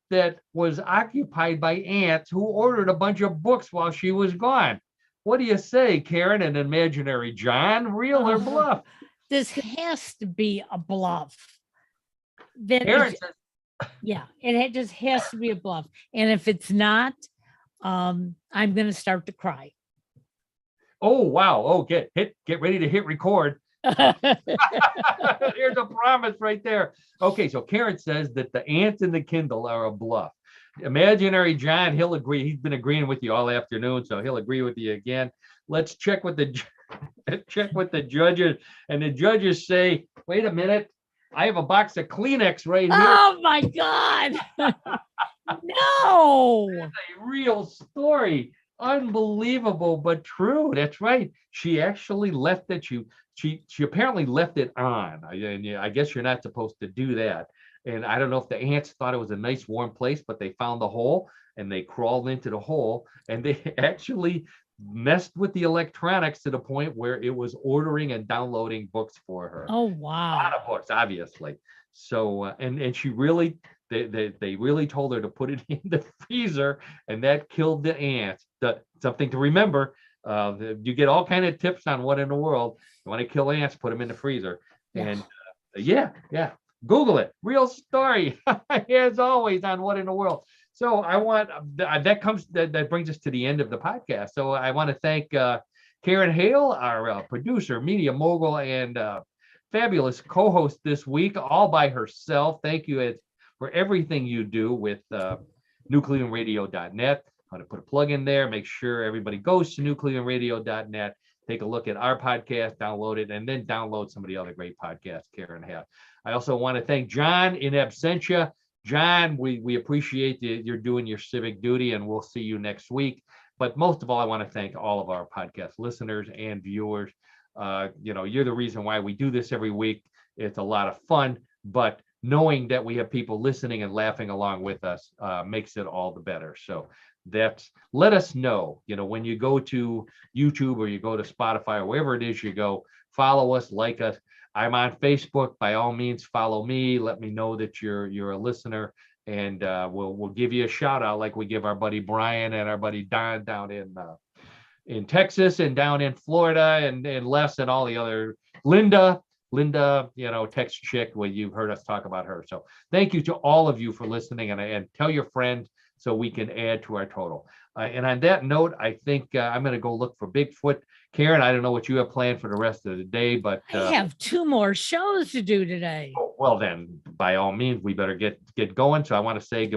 that was occupied by ants who ordered a bunch of books while she was gone. What do you say, Karen? An imaginary John, real or bluff? This has to be a bluff. That Karen is, says, yeah, just has to be a bluff. And if it's not, I'm going to start to cry. oh, wow. Oh, get ready to hit record. Here's a promise right there. Okay, so Karen says that the ants in the Kindle are a bluff. Imaginary John, he'll agree. He's been agreeing with you all afternoon, so he'll agree with you again. Let's check with the judges, and the judges say, "Wait a minute, I have a box of Kleenex right here." Oh my God! No, it's a real story. Unbelievable, but true. That's right. She actually left it. She apparently left it on. I guess you're not supposed to do that. And I don't know if the ants thought it was a nice warm place, but they found the hole and they crawled into the hole and they actually messed with the electronics to the point where it was ordering and downloading books for her. oh A wow! lot of books, obviously. So and she really they really told her to put it in the freezer, and that killed the ants. Something to remember. You get all kind of tips on what in the world. You want to kill ants, put them in the freezer. Yeah. And yeah. Google it. Real story, as always, on What in the World. So I want that brings us to the end of the podcast. So I want to thank Karen Hale, our producer, media mogul, and fabulous co-host this week, all by herself. Thank you for everything you do with nuclearradio.net. I'm going to put a plug in there. Make sure everybody goes to nuclearradio.net. Take a look at our podcast, download it, and then download some of the other great podcasts Karen has. I also want to thank John in absentia. John, we appreciate you're doing your civic duty, and we'll see you next week. But most of all, I want to thank all of our podcast listeners and viewers. You're the reason why we do this every week. It's a lot of fun, but knowing that we have people listening and laughing along with us makes it all the better. So let us know, when you go to YouTube or you go to Spotify or wherever it is you go, follow us, like us. I'm on Facebook. By all means, follow me. Let me know that you're a listener, and we'll give you a shout out like we give our buddy Brian and our buddy Don down in Texas and down in Florida, and Les and all the other Linda, Tex chick. Well, you've heard us talk about her. So thank you to all of you for listening, and tell your friends so we can add to our total. And on that note, I think I'm going to go look for Bigfoot. Karen, I don't know what you have planned for the rest of the day, but I have 2 more shows to do today. Well, then, by all means, we better get going. So I want to say goodbye.